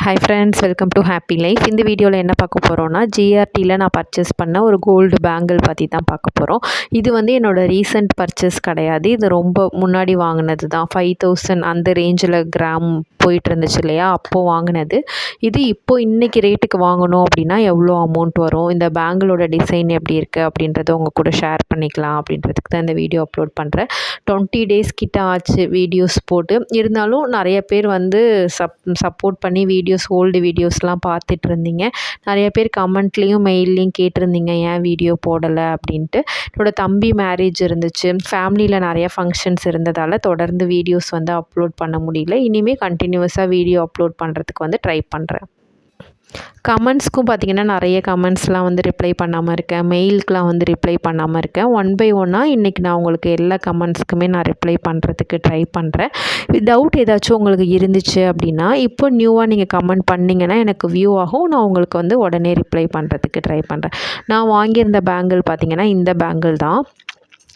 Hi friends, welcome to happy life. இந்த வீடியோவில் என்ன பார்க்க போகிறோன்னா, ஜிஆர்டியில் நான் பர்ச்சேஸ் பண்ண ஒரு கோல்டு பேங்கிள் பற்றி தான் பார்க்க போகிறோம். இது வந்து என்னோடய ரீசெண்ட் பர்ச்சேஸ் கிடையாது. இது ரொம்ப முன்னாடி வாங்கினது தான். 5000 அந்த ரேஞ்சில் கிராம் போயிட்டு இருந்துச்சு இல்லையா, அப்போது வாங்கினது. இது இப்போது இன்றைக்கி ரேட்டுக்கு வாங்கணும் அப்படின்னா எவ்வளோ அமௌண்ட் வரும், இந்த பேங்கிளோட டிசைன் எப்படி இருக்குது அப்படின்றத உங்கள் கூட ஷேர் பண்ணிக்கலாம் அப்படின்றதுக்கு தான் இந்த வீடியோ அப்லோட் பண்ணுறேன். 20 டேஸ் கிட்ட ஆச்சு வீடியோஸ் போட்டு. இருந்தாலும் நிறைய பேர் வந்து சப்போர்ட் பண்ணி ஓல்டு வீடியோஸ்லாம் பார்த்துட்டு இருந்தீங்க. நிறைய பேர் கமெண்ட்லேயும் மெயில்லையும் கேட்டிருந்தீங்க ஏன் வீடியோ போடலை அப்படின்ட்டு. என்னோடய தம்பி மேரேஜ் இருந்துச்சு, ஃபேமிலியில் நிறைய ஃபங்க்ஷன்ஸ் இருந்ததால் தொடர்ந்து வீடியோஸ் வந்து அப்லோட் பண்ண முடியல. இனிமேல் கண்டினியூஸாக வீடியோ அப்லோட் பண்ணுறதுக்கு வந்து ட்ரை பண்ணுறேன். கமெண்ட்ஸ்க்கும் பார்த்திங்கன்னா நிறைய கமெண்ட்ஸ்லாம் வந்து ரிப்ளை பண்ணாமல் இருக்கேன். மெயிலுக்கெலாம் வந்து ரிப்ளை பண்ணாமல் இருக்கேன். ஒன் பை ஒன்னாக இன்றைக்கி நான் உங்களுக்கு எல்லா கமெண்ட்ஸ்க்குமே நான் ரிப்ளை பண்ணுறதுக்கு ட்ரை பண்ணுறேன். டவுட் ஏதாச்சும் உங்களுக்கு இருந்துச்சு அப்படின்னா இப்போ நியூவாக நீங்கள் கமெண்ட் பண்ணிங்கன்னா எனக்கு வியூ ஆகும். நான் உங்களுக்கு வந்து உடனே ரிப்ளை பண்ணுறதுக்கு ட்ரை பண்ணுறேன். நான் வாங்கியிருந்த பேங்கிள் பார்த்திங்கன்னா இந்த பேங்கிள் தான்.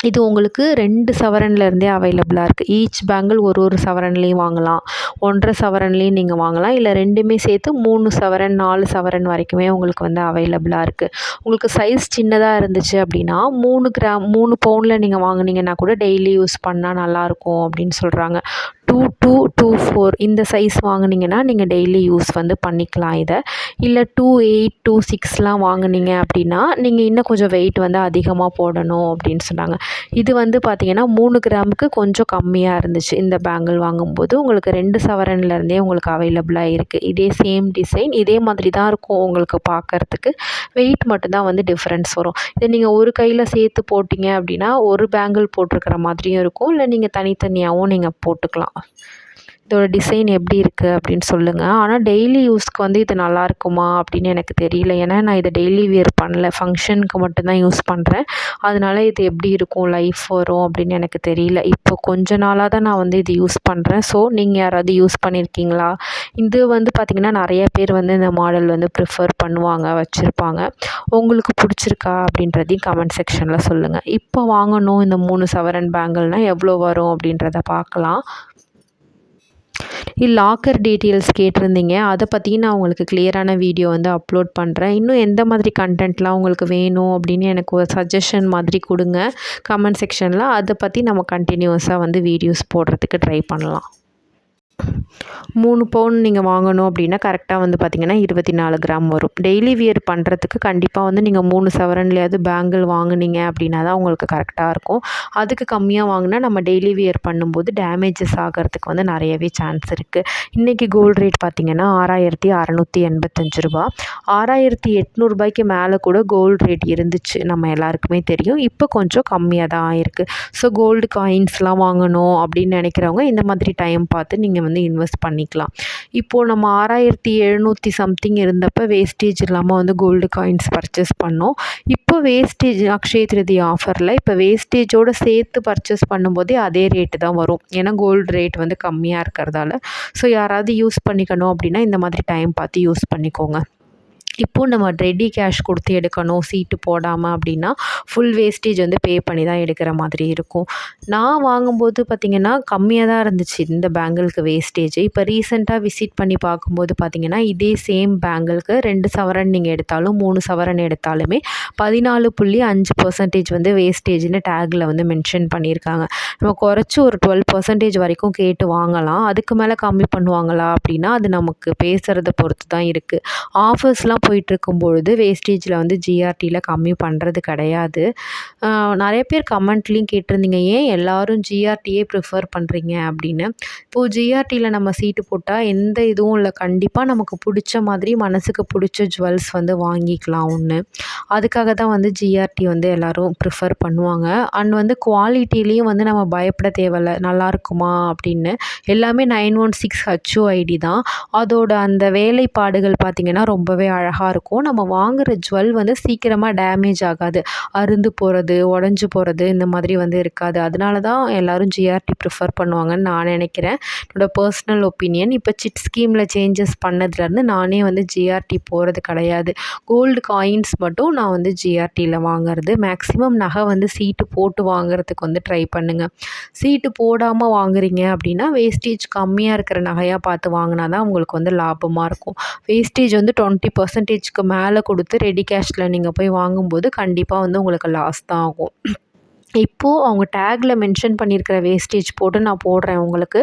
இது உங்களுக்கு 2 சவரன்லேருந்தே அவைலபிளாக இருக்குது. ஈச் பேங்கிள் ஒரு சவரன்லேயும் வாங்கலாம், 1.5 சவரன்லேயும் நீங்கள் வாங்கலாம். இல்லை ரெண்டுமே சேர்த்து 3 சவரன் 4 சவரன் வரைக்குமே உங்களுக்கு வந்து அவைலபிளாக இருக்குது. உங்களுக்கு சைஸ் சின்னதாக இருந்துச்சு அப்படின்னா 3 பவுனில் நீங்கள் வாங்கினீங்கன்னா கூட டெய்லி யூஸ் பண்ணால் நல்லாயிருக்கும் அப்படின்னு சொல்கிறாங்க. 2.2, 2.4 இந்த சைஸ் வாங்கினீங்கன்னா நீங்கள் டெய்லி யூஸ் வந்து பண்ணிக்கலாம் இதை. இல்லை 2.8, 2.6லாம் வாங்கினீங்க அப்படின்னா நீங்கள் இன்னும் கொஞ்சம் வெயிட் வந்து அதிகமாக போடணும் அப்படின்னு சொன்னாங்க. இது வந்து பார்த்திங்கன்னா 3 கிராமுக்கு கொஞ்சம் கம்மியாக இருந்துச்சு. இந்த பேங்கிள் வாங்கும்போது உங்களுக்கு 2 சவரன்லேருந்தே உங்களுக்கு அவைலபிளாக இருக்குது. இதே சேம் டிசைன் இதே மாதிரி தான் இருக்கும் உங்களுக்கு பார்க்குறதுக்கு. வெயிட் மட்டும்தான் வந்து டிஃப்ரென்ஸ் வரும். இதை நீங்கள் ஒரு கையில் சேர்த்து போட்டிங்க அப்படின்னா ஒரு பேங்கிள் போட்டிருக்கிற மாதிரியும் இருக்கும். இல்லை நீங்கள் தனித்தனியாகவும் நீங்கள் போட்டுக்கலாம். இதோட டிசைன் எப்படி இருக்குது அப்படின்னு சொல்லுங்கள். ஆனால் டெய்லி யூஸ்க்கு வந்து இது நல்லா இருக்குமா அப்படின்னு எனக்கு தெரியல. ஏன்னா நான் இதை டெய்லி வியர் பண்ணல, ஃபங்க்ஷனுக்கு மட்டும்தான் யூஸ் பண்ணுறேன். அதனால இது எப்படி இருக்கும், லைஃப் வரும் அப்படின்னு எனக்கு தெரியல. இப்போ கொஞ்ச நாளாக தான் நான் வந்து இது யூஸ் பண்ணுறேன். ஸோ நீங்கள் யாராவது யூஸ் பண்ணியிருக்கீங்களா? இது வந்து பார்த்திங்கன்னா நிறைய பேர் வந்து இந்த மாடல் வந்து ப்ரிஃபர் பண்ணுவாங்க, வச்சுருப்பாங்க. உங்களுக்கு பிடிச்சிருக்கா அப்படின்றதையும் கமெண்ட் செக்ஷனில் சொல்லுங்கள். இப்போ வாங்கணும் இந்த 3 சவரன் பேங்கிள்னால் எவ்வளோ வரும் அப்படின்றத பார்க்கலாம். லாக்கர் டீட்டெயில்ஸ் கேட்டிருந்தீங்க, அதை பற்றியும் நான் உங்களுக்கு கிளியரான வீடியோ வந்து அப்லோட் பண்ணுறேன். இன்னும் எந்த மாதிரி கண்டென்ட்லாம் உங்களுக்கு வேணும் அப்படின்னு எனக்கு ஒரு சஜஷன் மாதிரி கொடுங்க கமெண்ட் செக்ஷனில். அதை பற்றி நம்ம கண்டினியூஸாக வந்து வீடியோஸ் போடுறதுக்கு ட்ரை பண்ணலாம். 3 பவுன் நீங்கள் வாங்கணும் அப்படின்னா கரெக்டாக வந்து பார்த்திங்கன்னா 24 கிராம் வரும். டெய்லி வியர் பண்ணுறதுக்கு கண்டிப்பாக வந்து நீங்கள் 3 சவரன்லேயாவது பேங்கிள் வாங்கினீங்க அப்படின்னா தான் உங்களுக்கு கரெக்டாக இருக்கும். அதுக்கு கம்மியாக வாங்கினா நம்ம டெய்லி வியர் பண்ணும்போது டேமேஜஸ் ஆகிறதுக்கு வந்து நிறையவே சான்ஸ் இருக்குது. இன்றைக்கி கோல்டு ரேட் பார்த்திங்கன்னா 6685 ரூபா. 6800 ரூபாய்க்கு மேலே கூட கோல்டு ரேட் இருந்துச்சு, நம்ம எல்லாருக்குமே தெரியும். இப்போ கொஞ்சம் கம்மியாக தான் ஆயிருக்கு. ஸோ கோல்டு காயின்ஸ்லாம் வாங்கணும் அப்படின்னு நினைக்கிறவங்க இந்த மாதிரி டைம் பார்த்து நீங்கள் வந்து இன்வெஸ்ட் பண்ணிக்கலாம். இப்போது நம்ம 6700 சம்திங் இருந்தப்போ வேஸ்டேஜ் இல்லாமல் வந்து கோல்டு காயின்ஸ் பர்ச்சேஸ் பண்ணோம். இப்போ வேஸ்டேஜ் அக்ஷய திருதியை ஆஃபரில் இப்போ வேஸ்டேஜோடு சேர்த்து பர்ச்சேஸ் பண்ணும்போதே அதே ரேட்டு தான் வரும். ஏன்னா கோல்டு ரேட் வந்து கம்மியாக இருக்கிறதால. ஸோ யாராவது யூஸ் பண்ணிக்கணும் அப்படின்னா இந்த மாதிரி டைம் பார்த்து யூஸ் பண்ணிக்கோங்க. இப்போது நம்ம ரெடி கேஷ் கொடுத்து எடுக்கணும் சீட்டு போடாமல் அப்படின்னா ஃபுல் வேஸ்டேஜ் வந்து பே பண்ணி தான் எடுக்கிற மாதிரி இருக்கும். நான் வாங்கும்போது பார்த்திங்கன்னா கம்மியாக தான் இருந்துச்சு இந்த பேங்கிளுக்கு வேஸ்டேஜ். இப்போ ரீசெண்டாக விசிட் பண்ணி பார்க்கும்போது பார்த்திங்கன்னா இதே சேம் பேங்கிளுக்கு 2 சவரன் நீங்கள் எடுத்தாலும் 3 சவரன் எடுத்தாலுமே 14.5% வந்து வேஸ்டேஜ்னு டேக்கில் வந்து மென்ஷன் பண்ணியிருக்காங்க. நம்ம குறைச்சி ஒரு 12% வரைக்கும் கேட்டு வாங்கலாம். அதுக்கு மேலே கம்மி பண்ணுவாங்களா அப்படின்னா அது நமக்கு பேசுகிறத பொறுத்து தான் இருக்குது. ஆஃபர்ஸ்லாம் போயிட்டுருக்கும் பொழுது வேஸ்டேஜில் வந்து ஜிஆர்டியில் கம்மி பண்ணுறது கிடையாது. நிறைய பேர் கமெண்ட்லேயும் கேட்டிருந்தீங்க ஏன் எல்லோரும் ஜிஆர்டியே ப்ரிஃபர் பண்ணுறீங்க அப்படின்னு. இப்போது ஜிஆர்டியில் நம்ம சீட்டு போட்டால் எந்த இதுவும் இல்லை, கண்டிப்பாக நமக்கு பிடிச்ச மாதிரி மனசுக்கு பிடிச்ச ஜுவல்ஸ் வந்து வாங்கிக்கலாம் ஒன்று. அதுக்காக தான் வந்து ஜிஆர்டி வந்து எல்லோரும் ப்ரிஃபர் பண்ணுவாங்க. அண்ட் வந்து குவாலிட்டிலையும் வந்து நம்ம பயப்பட தேவையில்ல, நல்லாயிருக்குமா அப்படின்னு. எல்லாமே 916 HUID தான். அதோட அந்த வேலைப்பாடுகள் பார்த்திங்கன்னா ரொம்பவே அழகாக அழகாக இருக்கும். நம்ம வாங்குகிற ஜுவல் வந்து சீக்கிரமாக டேமேஜ் ஆகாது, அருந்து போகிறது, உடஞ்சி போகிறது இந்த மாதிரி வந்து இருக்காது. அதனால தான் எல்லோரும் ஜிஆர்டி ப்ரிஃபர் பண்ணுவாங்கன்னு நான் நினைக்கிறேன். என்னோடய பர்சனல் ஒப்பீனியன். இப்போ சிட் ஸ்கீமில் சேஞ்சஸ் பண்ணதுலேருந்து நானே வந்து ஜிஆர்டி போகிறது கிடையாது. கோல்டு காயின்ஸ் மட்டும் நான் வந்து ஜிஆர்டியில் வாங்குறது. மேக்ஸிமம் நகை வந்து சீட்டு போட்டு வாங்குறதுக்கு வந்து ட்ரை பண்ணுங்கள். சீட்டு போடாமல் வாங்குறீங்க அப்படின்னா வேஸ்டேஜ் கம்மியாக இருக்கிற நகையாக பார்த்து வாங்கினா தான் உங்களுக்கு வந்து லாபமாக இருக்கும். வேஸ்டேஜ் வந்து 20%க்கு மேலே கொடுத்து ரெடி கேஷில் நீங்கள் போய் வாங்கும்போது கண்டிப்பாக வந்து உங்களுக்கு லாஸ் தான் ஆகும். இப்போது அவங்க டேக்கில் மென்ஷன் பண்ணியிருக்கிற வேஸ்டேஜ் போட்டு நான் போடுறேன் உங்களுக்கு.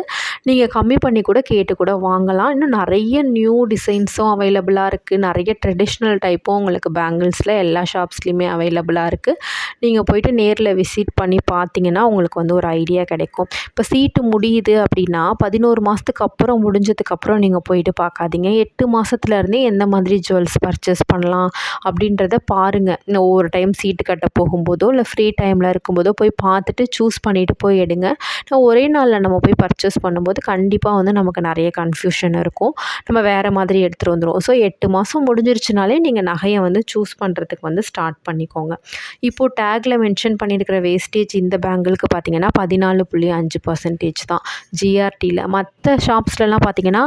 நீங்கள் கம்மி பண்ணி கூட கேட்டு கூட வாங்கலாம். இன்னும் நிறைய நியூ டிசைன்ஸும் அவைலபிளாக இருக்குது. நிறைய ட்ரெடிஷ்னல் டைப்பும் உங்களுக்கு பேங்கிள்ஸில் எல்லா ஷாப்ஸ்லேயுமே அவைலபிளாக இருக்குது. நீங்கள் போய்ட்டு நேரில் விசிட் பண்ணி பார்த்தீங்கன்னா உங்களுக்கு வந்து ஒரு ஐடியா கிடைக்கும். இப்போ சீட்டு முடியுது அப்படின்னா 11 மாதத்துக்கு அப்புறம் முடிஞ்சதுக்கப்புறம் நீங்கள் போயிட்டு பார்க்காதீங்க. 8 மாதத்துலேருந்தே எந்த மாதிரி ஜுவல்ஸ் பர்ச்சேஸ் பண்ணலாம் அப்படின்றத பாருங்கள். இன்னும் ஒவ்வொரு டைம் சீட்டு கட்ட போகும்போதோ இல்லை ஃப்ரீ டைமில் இருக்கும்போதோ போய் பார்த்துட்டு சூஸ் பண்ணிவிட்டு போய் எடுங்க. ஒரே நாளில் நம்ம போய் பர்ச்சேஸ் பண்ணும்போது கண்டிப்பாக வந்து நமக்கு நிறைய கன்ஃப்யூஷன் இருக்கும். நம்ம வேறு மாதிரி எடுத்துகிட்டு வந்துடுவோம். ஸோ 8 மாதம் முடிஞ்சிருச்சுனாலே நீங்கள் நகையை வந்து சூஸ் பண்ணுறதுக்கு வந்து ஸ்டார்ட் பண்ணிக்கோங்க. இப்போது டேக்கில் மென்ஷன் பண்ணியிருக்கிற வேஸ்டேஜ் இந்த பேங்கிளுக்கு பார்த்திங்கன்னா 14.5% தான் ஜிஆர்டியில். மற்ற ஷாப்ஸ்லலாம் பார்த்திங்கன்னா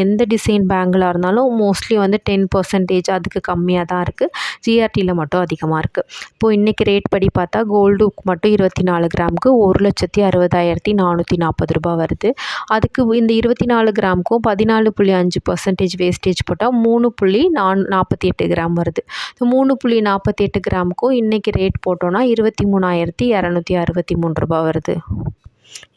எந்த டிசைன் பேங்கிளாக இருந்தாலும் மோஸ்ட்லி வந்து 10% அதுக்கு கம்மியாக தான் இருக்குது. ஜிஆர்டியில் மட்டும் அதிகமாக இருக்குது. இப்போது இன்றைக்கி ரேட் படி பார்த்தா கோல்டு மட்டும் 24 கிராமுக்கு 1,60,440 ரூபா வருது. அதுக்கு இந்த 24 கிராமுக்கும் 14.5% வேஸ்டேஜ் போட்டால் 3.48 கிராம் வருது. 3.48 கிராமுக்கும் இன்றைக்கி ரேட் போட்டோன்னா 23,263 ரூபா வருது.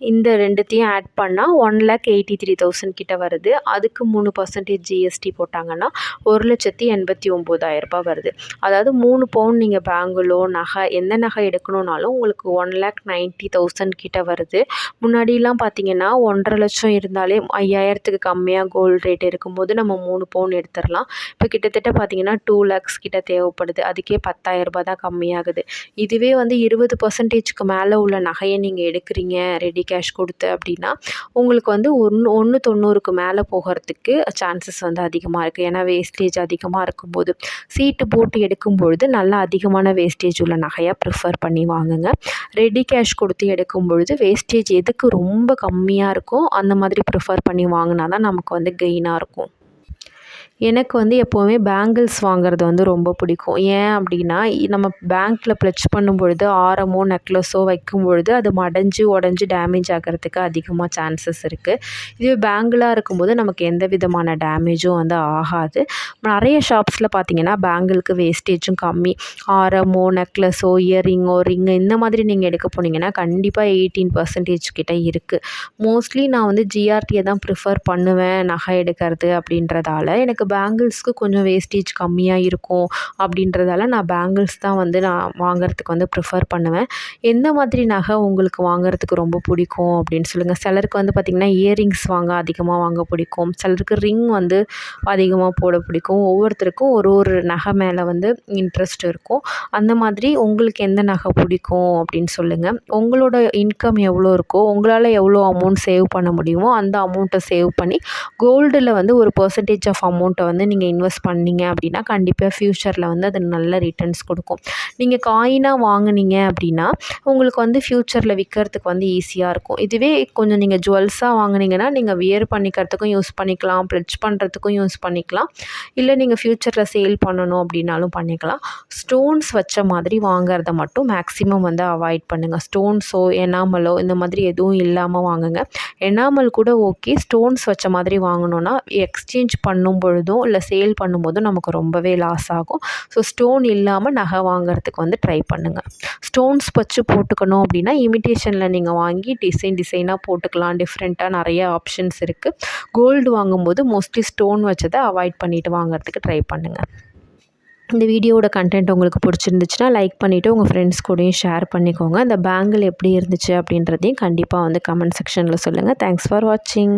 இந்த ரெண்டுத்தையும் ஆட் பண்ணால் 1,83,000 கிட்ட வருது. அதுக்கு 3% ஜிஎஸ்டி போட்டாங்கன்னா 1,89,000 ரூபா வருது. அதாவது 3 பவுன் நீங்கள் பேங்கிளோ நகை எந்த நகை எடுக்கணுன்னாலும் உங்களுக்கு 1,90,000 கிட்ட வருது. முன்னாடிலாம் பார்த்தீங்கன்னா 1,50,000 லட்சம் இருந்தாலே 5,000க்கு கம்மியாக கோல்டு ரேட் இருக்கும்போது நம்ம 3 பவுன் எடுத்துடலாம். இப்போ கிட்டத்தட்ட பார்த்தீங்கன்னா 2 lakhs கிட்ட தேவைப்படுது. அதுக்கே 10,000 ரூபா தான் கம்மியாகுது. இதுவே வந்து 20%க்கு மேலே உள்ள நகையை நீங்கள் எடுக்கிறீங்க ரெடி கேஷ் கொடுத்து அப்படின்னா உங்களுக்கு வந்து 1.90க்கு மேலே போகிறதுக்கு சான்சஸ் வந்து அதிகமாக இருக்குது. ஏன்னா வேஸ்டேஜ் அதிகமாக இருக்கும்போது சீட்டு போட்டு எடுக்கும்பொழுது நல்லா அதிகமான வேஸ்டேஜ் உள்ள நகையாக ப்ரிஃபர் பண்ணி வாங்குங்க. ரெடி கேஷ் கொடுத்து எடுக்கும்பொழுது வேஸ்டேஜ் எதுக்கு ரொம்ப கம்மியாக இருக்கோ அந்த மாதிரி ப்ரிஃபர் பண்ணி வாங்கினா தான் நமக்கு வந்து கெயினாக இருக்கும். எனக்கு வந்து எப்போவுமே பேங்கிள்ஸ் வாங்குறது வந்து ரொம்ப பிடிக்கும். ஏன் அப்படின்னா நம்ம பேங்க்கில் ப்ளட்ஜ் பண்ணும்பொழுது ஆரமோ நெக்லஸோ வைக்கும்பொழுது அது மடைஞ்சு உடஞ்சி டேமேஜ் ஆகிறதுக்கு அதிகமாக சான்சஸ் இருக்குது. இதுவே பேங்கிளாக இருக்கும்போது நமக்கு எந்த விதமான டேமேஜும் வந்து ஆகாது. நிறைய ஷாப்ஸில் பார்த்திங்கன்னா பேங்கிளுக்கு வேஸ்டேஜும் கம்மி. ஆரமோ நெக்லஸோ இயரிங்கோ ரிங்கு இந்த மாதிரி நீங்கள் எடுக்க போனீங்கன்னா கண்டிப்பாக 18% கிட்ட இருக்குது. மோஸ்ட்லி நான் வந்து ஜிஆர்டியை தான் ப்ரிஃபர் பண்ணுவேன் நகை எடுக்கிறது அப்படின்றதால எனக்கு பேங்கிள்ஸ்க்கு கொஞ்சம் வேஸ்டேஜ் கம்மியாக இருக்கும் அப்படின்றதால நான் பேங்கிள்ஸ் தான் வந்து நான் வாங்குறதுக்கு வந்து ப்ரிஃபர் பண்ணுவேன். எந்த மாதிரி நகை உங்களுக்கு வாங்குறதுக்கு ரொம்ப பிடிக்கும் அப்படின்னு சொல்லுங்கள். சிலருக்கு வந்து பார்த்திங்கன்னா இயரிங்ஸ் அதிகமாக வாங்க பிடிக்கும். சிலருக்கு ரிங் வந்து அதிகமாக போட பிடிக்கும். ஒவ்வொருத்தருக்கும் ஒரு நகை மேலே வந்து இன்ட்ரெஸ்ட் இருக்கும். அந்த மாதிரி உங்களுக்கு எந்த நகை பிடிக்கும் அப்படின்னு சொல்லுங்கள். உங்களோட இன்கம் எவ்வளோ இருக்கோ உங்களால் எவ்வளோ அமௌண்ட் சேவ் பண்ண முடியுமோ அந்த அமௌண்ட்டை சேவ் பண்ணி கோல்டில் வந்து ஒரு பர்சன்டேஜ் ஆஃப் அமௌண்ட்டை வந்து நீங்கள் இன்வெஸ்ட் பண்ணீங்க அப்படின்னா கண்டிப்பாக ஃப்யூச்சரில் வந்து அது நல்ல ரிட்டர்ன்ஸ் கொடுக்கும். நீங்கள் காயினாக வாங்குனீங்க அப்படின்னா உங்களுக்கு வந்து ஃப்யூச்சரில் விற்கிறதுக்கு வந்து ஈஸியாக இருக்கும். இதுவே கொஞ்சம் நீங்கள் ஜுவல்ஸாக வாங்குனீங்கன்னா நீங்கள் வியர் பண்ணிக்கிறதுக்கும் யூஸ் பண்ணிக்கலாம், ப்ளட்ஜ் பண்ணுறதுக்கும் யூஸ் பண்ணிக்கலாம், இல்லை நீங்கள் ஃப்யூச்சரில் சேல் பண்ணணும் அப்படின்னாலும் பண்ணிக்கலாம். ஸ்டோன்ஸ் வச்ச மாதிரி வாங்குறத மட்டும் மேக்ஸிமம் வந்து அவாய்ட் பண்ணுங்கள். ஸ்டோன்ஸோ எனாமலோ இந்த மாதிரி எதுவும் இல்லாமல் வாங்குங்க. எனாமல் கூட ஓகே, ஸ்டோன்ஸ் வச்ச மாதிரி வாங்கினோன்னா எக்ஸ்சேஞ்ச் பண்ணும் பொழுதும் இல்லை சேல் பண்ணும்போதும் நமக்கு ரொம்பவே லாஸ் ஆகும். ஸோ ஸ்டோன் இல்லாமல் நகை வாங்குறதுக்கு வந்து ட்ரை பண்ணுங்கள். ஸ்டோன்ஸ் வச்சு போட்டுக்கணும் அப்படின்னா இமிட்டேஷனில் நீங்கள் வாங்கி டிசைனாக போட்டுக்கலாம். டிஃப்ரெண்ட்டாக நிறைய ஆப்ஷன்ஸ் இருக்குது. கோல்டு வாங்கும்போது மோஸ்ட்லி ஸ்டோன் வச்சதை அவாய்ட் பண்ணிவிட்டு வாங்குறதுக்கு ட்ரை பண்ணுங்கள். இந்த வீடியோவோட கண்டென்ட் உங்களுக்கு பிடிச்சிருந்துச்சுன்னா லைக் பண்ணிவிட்டு உங்கள் ஃப்ரெண்ட்ஸ் கூடயும் ஷேர் பண்ணிக்கோங்க. இந்த பேங்கிள் எப்படி இருந்துச்சு அப்படின்றதையும் கண்டிப்பாக வந்து கமெண்ட் செக்ஷனில் சொல்லுங்கள். தேங்க்ஸ் ஃபார் வாட்சிங்.